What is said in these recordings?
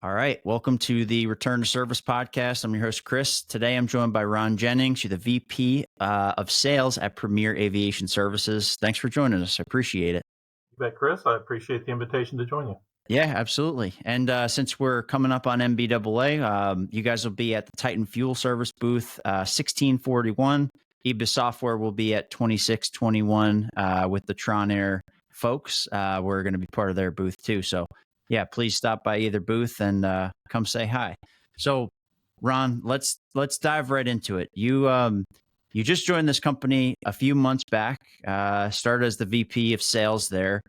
All right. Welcome to the Return to Service podcast. I'm your host, Chris. Today, I'm joined by Ron Jennings. You're the VP of Sales at Premier Aviation Services. Thanks for joining us. I appreciate it. You bet, Chris. I appreciate the invitation to join you. Yeah, absolutely. And since we're coming up on NBAA, you guys will be at the Titan Fuel Service booth 1641. EBIS Software will be at 2621 with the Tronair folks. We're going to be part of their booth too. So yeah, please stop by either booth and come say hi. So Ron, let's dive right into it. You just joined this company a few months back, started as the VP of Sales there.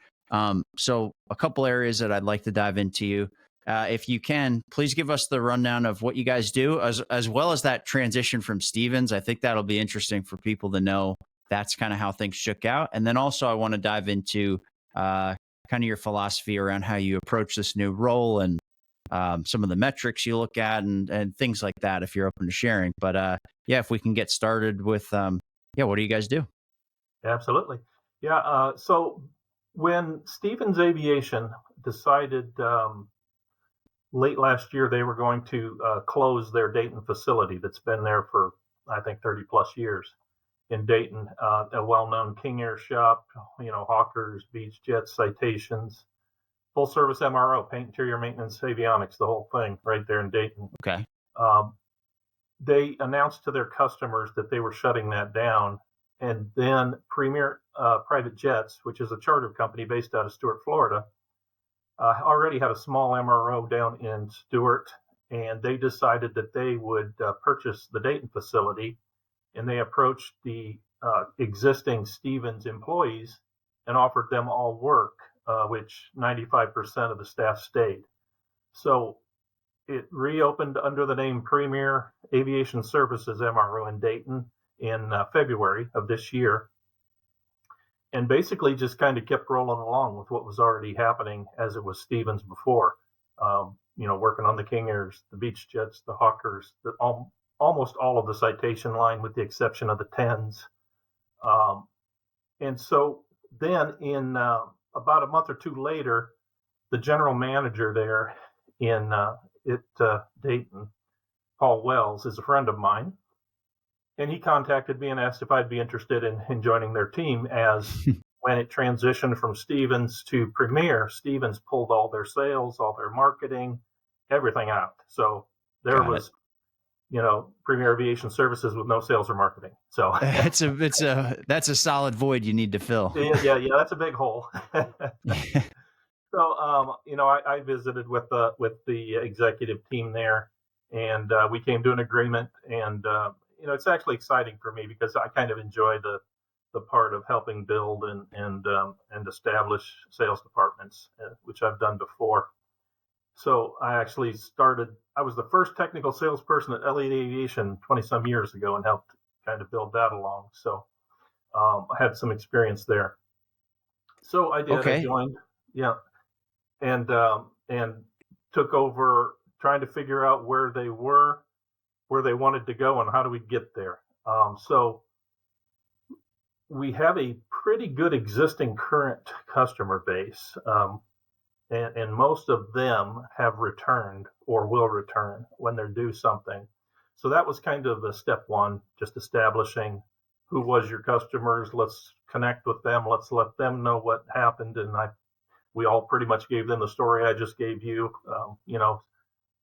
So a couple areas that I'd like to dive into you. If you can, please give us the rundown of what you guys do, as well as that transition from Stevens. I think that'll be interesting for people to know that's kind of how things shook out. And then also I want to dive into kind of your philosophy around how you approach this new role and some of the metrics you look at and things like that, if you're open to sharing. But yeah, if we can get started with, what do you guys do? Absolutely. Yeah. So when Stevens Aviation decided late last year they were going to close their Dayton facility that's been there for, I think, 30 plus years in Dayton, a well-known King Air shop, Hawkers, Beechjet, Citations, full service MRO, paint, interior maintenance, avionics, the whole thing right there in Dayton. Okay. They announced to their customers that they were shutting that down. And then Premier Private Jets, which is a charter company based out of Stuart, Florida, already had a small MRO down in Stuart, and they decided that they would purchase the Dayton facility, and they approached the existing Stevens employees and offered them all work, which 95% of the staff stayed. So it reopened under the name Premier Aviation Services MRO in Dayton in February of this year, and basically just kind of kept rolling along with what was already happening as it was Stevens before. Working on the King Airs, the Beechjets, the Hawkers, almost all of the Citation line with the exception of the 10s. And so then in about a month or two later, the general manager there in Dayton, Paul Wells, is a friend of mine. And he contacted me and asked if I'd be interested in joining their team, as when it transitioned from Stevens to Premier, Stevens pulled all their sales, all their marketing, everything out. So there was, Premier Aviation Services with no sales or marketing. So that's a solid void you need to fill. Yeah, that's a big hole. So, I visited with the executive team there, and we came to an agreement. And it's actually exciting for me because I kind of enjoy the part of helping build and establish sales departments, which I've done before. So I actually I was the first technical salesperson at Elliott Aviation 20 some years ago and helped kind of build that along. So I had some experience there. So I did. Okay. I joined, and took over trying to figure out where they were, where they wanted to go, and how do we get there. So we have a pretty good existing current customer base, and most of them have returned or will return when they're due something. So that was kind of a step one, just establishing who was your customers. Let's connect with them. Let's let them know what happened. And we all pretty much gave them the story I just gave you,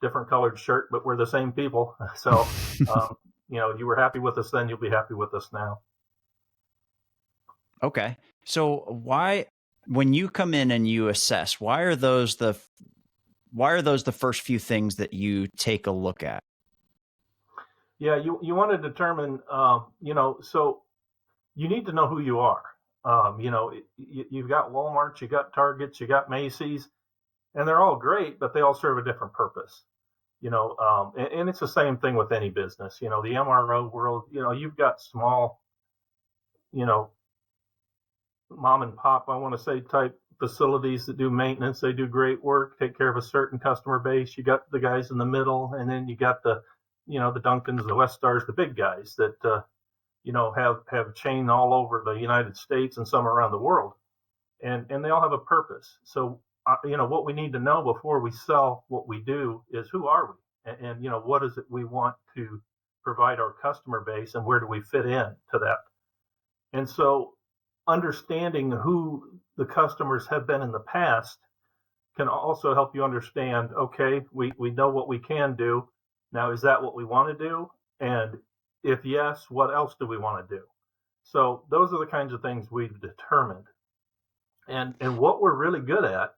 different colored shirt, but we're the same people. So, you were happy with us then, you'll be happy with us now. Okay. So when you come in and you assess, why are those the first few things that you take a look at? Yeah, you want to determine, so you need to know who you are. You've got Walmart, you got Targets, you got Macy's, and they're all great, but they all serve a different purpose. And it's the same thing with any business. The MRO world, you've got small, mom and pop, I want to say, type facilities that do maintenance. They do great work, take care of a certain customer base. You got the guys in the middle, and then you got the Duncans, the West Stars, the big guys that, have chain all over the United States and some around the world. And they all have a purpose. So what we need to know before we sell what we do is who are we, and what is it we want to provide our customer base, and where do we fit in to that. And so understanding who the customers have been in the past can also help you understand, okay, we know what we can do. Now, is that what we want to do? And if yes, what else do we want to do? So those are the kinds of things we've determined. And what we're really good at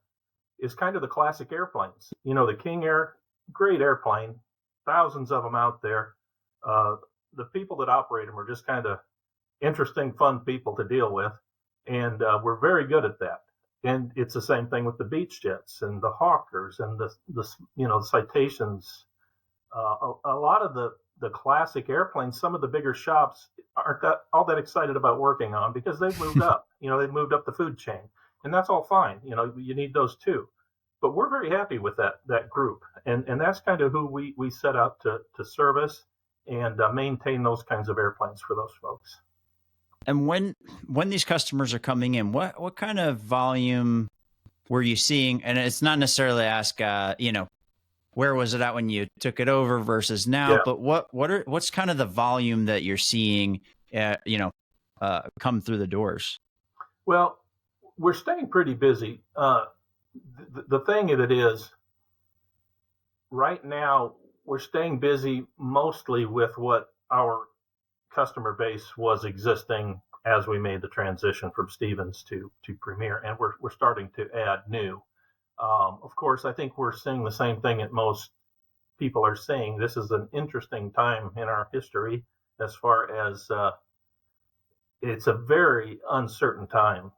is kind of the classic airplanes. The King Air, great airplane, thousands of them out there. The people that operate them are just kind of interesting, fun people to deal with. And we're very good at that. And it's the same thing with the Beechjets and the Hawkers and the Citations. A lot of the classic airplanes, some of the bigger shops aren't all that excited about working on, because they've moved up. They've moved up the food chain, and that's all fine. You need those too. But we're very happy with that group, and that's kind of who we set out to service and maintain those kinds of airplanes for those folks. And when these customers are coming in, what kind of volume were you seeing? And it's not necessarily ask, where was it at when you took it over versus now, Yeah. but what's kind of the volume that you're seeing, come through the doors? Well, we're staying pretty busy. The thing of it is, right now we're staying busy mostly with what our customer base was existing as we made the transition from Stevens to Premier, and we're starting to add new. Of course, I think we're seeing the same thing that most people are saying. This is an interesting time in our history, as far as it's a very uncertain time.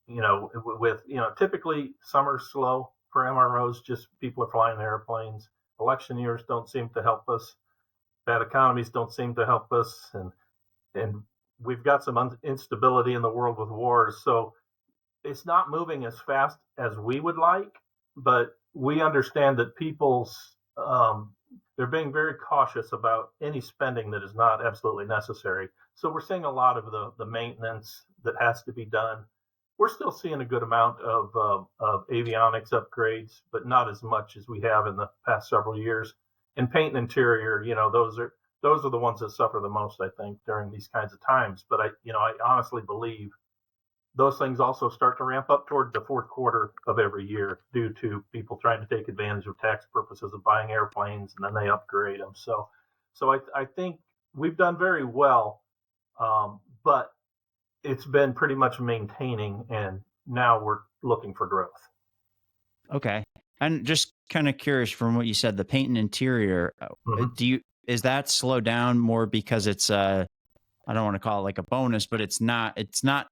With typically summer's slow for MROs, just people are flying airplanes. Election years don't seem to help us. Bad economies don't seem to help us, and we've got some instability in the world with wars. So it's not moving as fast as we would like, but we understand that they're being very cautious about any spending that is not absolutely necessary. So we're seeing a lot of the maintenance that has to be done. We're still seeing a good amount of avionics upgrades, but not as much as we have in the past several years. And paint and interior, those are the ones that suffer the most, I think, during these kinds of times. But I honestly believe those things also start to ramp up toward the fourth quarter of every year, due to people trying to take advantage of tax purposes of buying airplanes, and then they upgrade them. So I think we've done very well, but it's been pretty much maintaining, and now we're looking for growth. Okay. And just kind of curious, from what you said, the paint and interior, is that slowed down more because it's I don't want to call it like a bonus, but it's not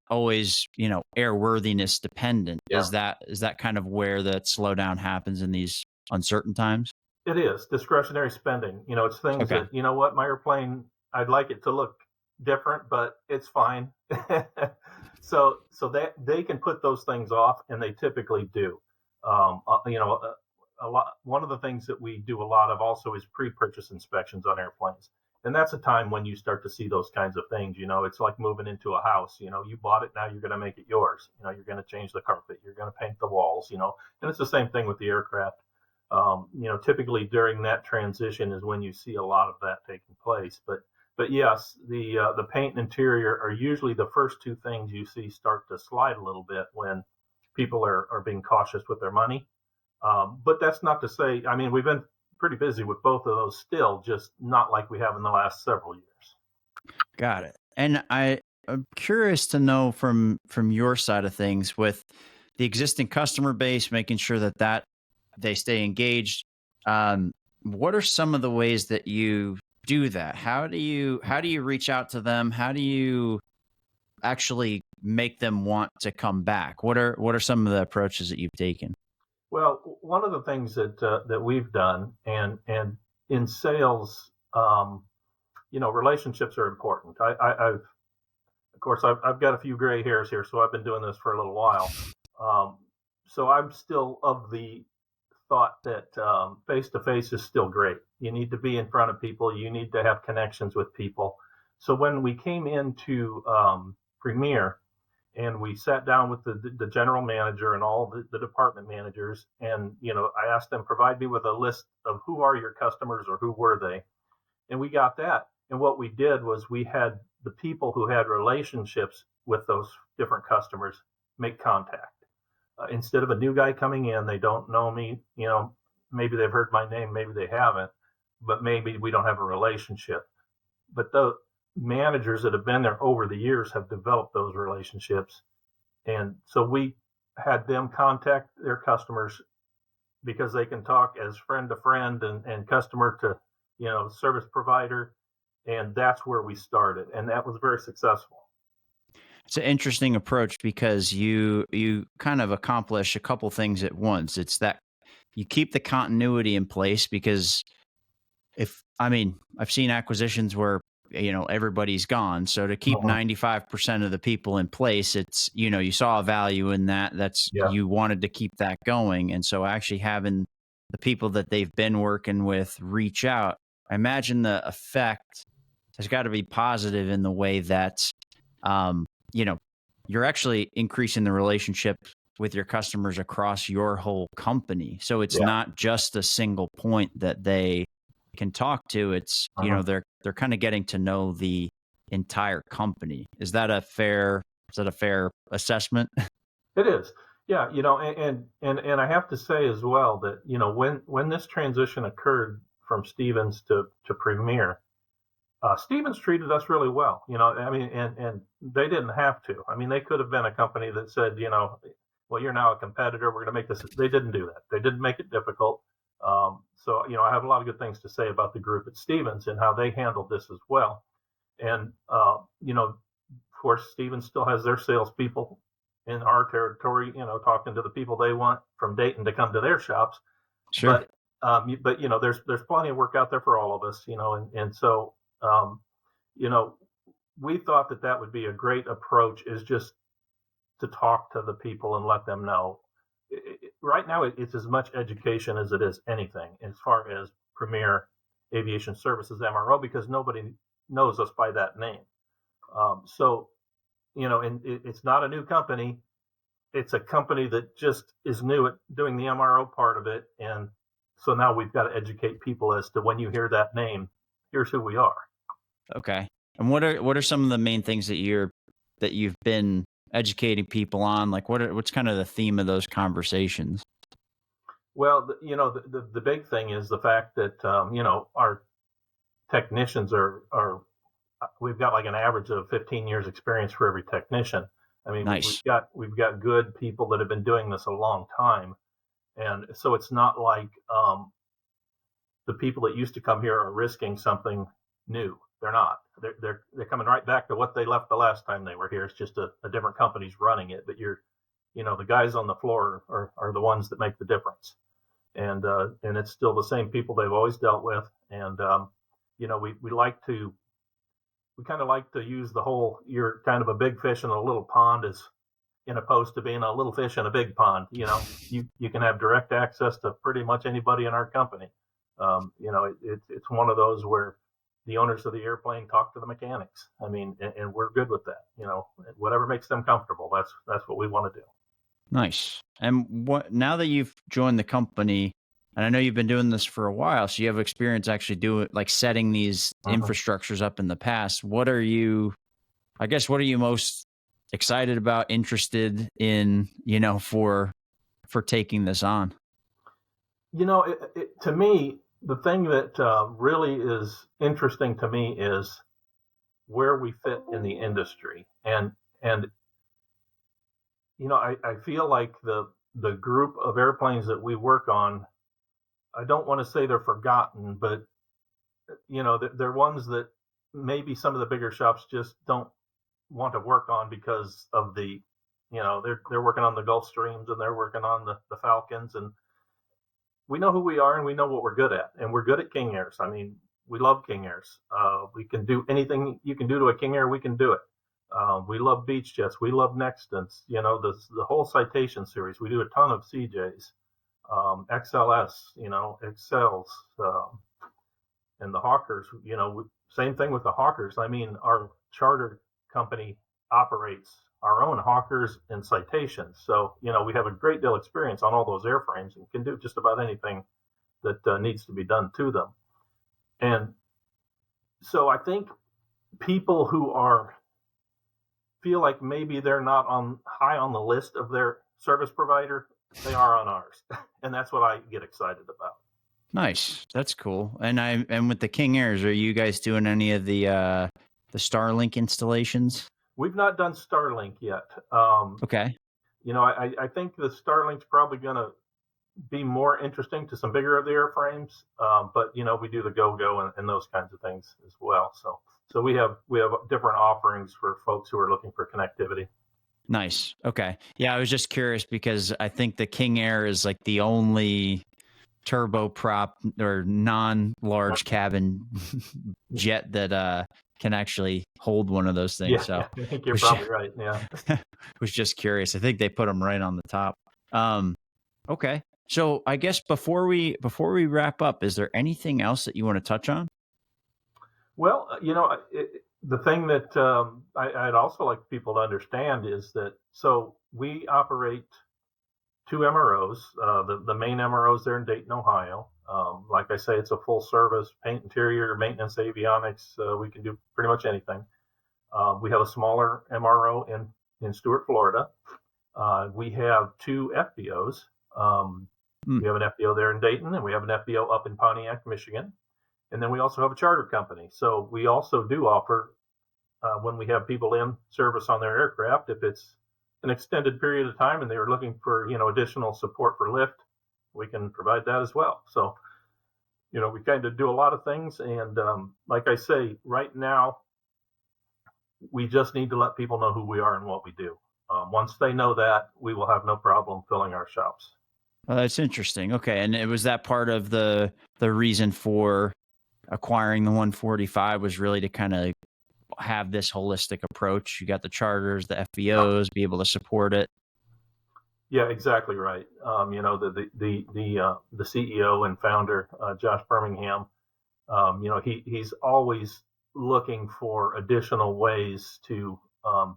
always, airworthiness dependent. Yeah. Is that kind of where that slowdown happens in these uncertain times? It is discretionary spending. It's things that, my airplane, I'd like it to look different, but it's fine. so that they can put those things off, and they typically do. A lot. One of the things that we do a lot of also is pre-purchase inspections on airplanes, and that's a time when you start to see those kinds of things. It's like moving into a house. You bought it, now you're going to make it yours. You're going to change the carpet, you're going to paint the walls. And it's the same thing with the aircraft. Typically during that transition is when you see a lot of that taking place. But yes, the paint and interior are usually the first two things you see start to slide a little bit when people are being cautious with their money. But that's not to say, we've been pretty busy with both of those still, just not like we have in the last several years. Got it. And I'm curious to know from your side of things, with the existing customer base, making sure that they stay engaged. What are some of the ways that you do that? How do you reach out to them? How do you actually make them want to come back? What are some of the approaches that you've taken? Well, one of the things that we've done, and in sales, relationships are important. I've got a few gray hairs here, so I've been doing this for a little while. So I'm still of the thought that face-to-face is still great. You need to be in front of people. You need to have connections with people. So when we came into Premier, and we sat down with the general manager and all the department managers, and I asked them, provide me with a list of who are your customers or who were they, and we got that. And what we did was we had the people who had relationships with those different customers make contact. Instead of a new guy coming in, they don't know me, maybe they've heard my name, maybe they haven't, but maybe we don't have a relationship. But the managers that have been there over the years have developed those relationships. And so we had them contact their customers because they can talk as friend to friend and customer to, service provider. And that's where we started. And that was very successful. It's an interesting approach because you kind of accomplish a couple things at once. It's that you keep the continuity in place because I've seen acquisitions where, everybody's gone. So to keep 95% of the people in place, it's, you saw a value in that. You wanted to keep that going. And so actually having the people that they've been working with reach out, I imagine the effect has got to be positive in the way that, you're actually increasing the relationship with your customers across your whole company. So it's not just a single point that they can talk to. It's, they're kind of getting to know the entire company. Is that a fair assessment? It is. Yeah. And I have to say as well that, when this transition occurred from Stevens to Premier, Stevens treated us really well, and they didn't have to. They could have been a company that said, well, you're now a competitor, we're going to make this. They didn't do that. They didn't make it difficult. So, I have a lot of good things to say about the group at Stevens and how they handled this as well. And, of course, Stevens still has their salespeople in our territory, talking to the people they want from Dayton to come to their shops. Sure. But there's plenty of work out there for all of us, and so, we thought that would be a great approach, is just to talk to the people and let them know. Right now, it's as much education as it is anything as far as Premier Aviation Services MRO, because nobody knows us by that name. So, and it's not a new company. It's a company that just is new at doing the MRO part of it. And so now we've got to educate people as to, when you hear that name, here's who we are. Okay. And what are some of the main things that you've been educating people on? Like what's kind of the theme of those conversations? Well, the big thing is the fact that, our technicians we've got like an average of 15 years experience for every technician. Nice. we've got good people that have been doing this a long time. And so it's not like, the people that used to come here are risking something new. They're not. They're coming right back to what they left the last time they were here. It's just a different company's running it, but the guys on the floor are the ones that make the difference. And it's still the same people they've always dealt with. And, we kind of like to use the whole, you're kind of a big fish in a little pond, as in opposed to being a little fish in a big pond. You can have direct access to pretty much anybody in our company. It's one of those where the owners of the airplane talk to the mechanics. And we're good with that. Whatever makes them comfortable, that's what we want to do. Nice. And now that you've joined the company, and I know you've been doing this for a while, so you have experience actually setting these infrastructures up in the past. What are you most excited about, interested in, for taking this on? To me, the thing that really is interesting to me is where we fit in the industry. And I feel like the group of airplanes that we work on, I don't want to say they're forgotten, but they're ones that maybe some of the bigger shops just don't want to work on because of they're working on the Gulfstreams and they're working on the Falcons, and we know who we are and we know what we're good at, and we're good at King Airs. We love King Airs. We can do anything you can do to a King Air, we can do it. We love Beechjets. We love Nextons. The whole Citation series. We do a ton of CJs, XLS, Excels, and the Hawkers. Same thing with the Hawkers. Our charter company operates our own Hawkers and Citations. So, we have a great deal of experience on all those airframes and can do just about anything that needs to be done to them. And so I think people who feel like maybe they're not high on the list of their service provider, they are on ours. And that's what I get excited about. Nice. That's cool. And with the King Airs, are you guys doing any of the Starlink installations? We've not done Starlink yet. Okay. I think the Starlink's probably going to be more interesting to some bigger of the airframes. But we do the go-go and those kinds of things as well. So we have different offerings for folks who are looking for connectivity. Nice. Okay. Yeah, I was just curious because I think the King Air is like the only turboprop or non-large cabin jet that can actually hold one of those things. Yeah, so I think you're probably right. Yeah. Was just curious. I think they put them right on the top. Okay. So I guess before we wrap up, is there anything else that you want to touch on? Well, the thing that I'd also like people to understand is that so we operate two MROs. The main MRO is there in Dayton, Ohio. Like I say, it's a full service paint, interior, maintenance, avionics. We can do pretty much anything. We have a smaller MRO in Stuart, Florida. We have two FBOs. We have an FBO there in Dayton, and we have an FBO up in Pontiac, Michigan. And then we also have a charter company. So we also do offer, when we have people in service on their aircraft, if it's an extended period of time and they're looking for, additional support for lift, we can provide that as well. So, we kind of do a lot of things. And like I say, right now, we just need to let people know who we are and what we do. Once they know that, we will have no problem filling our shops. Oh, that's interesting. Okay. And was that part of the reason for acquiring the 145 was really to kind of have this holistic approach? You got the charters, the FBOs, be able to support it. Yeah, exactly right. The CEO and founder, Josh Birmingham, he's always looking for additional ways to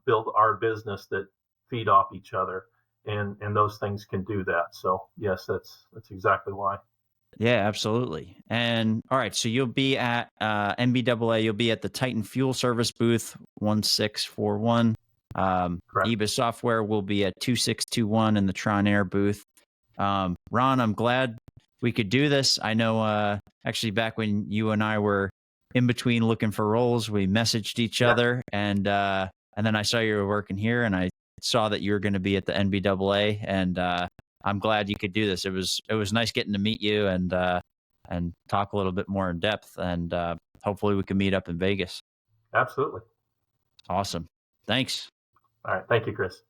build our business that feed off each other, and those things can do that. So yes, that's exactly why. Yeah, absolutely. And all right, so you'll be at NBAA. You'll be at the Titan Fuel Service booth 1641. EBIS Software will be at 2621 in the Tronair booth. Ron, I'm glad we could do this. I know actually back when you and I were in between looking for roles, we messaged each other, and then I saw you were working here, and I saw that you were going to be at the NBAA, and I'm glad you could do this. It was nice getting to meet you and talk a little bit more in depth, and hopefully we can meet up in Vegas. Absolutely. Awesome. Thanks. All right. Thank you, Chris.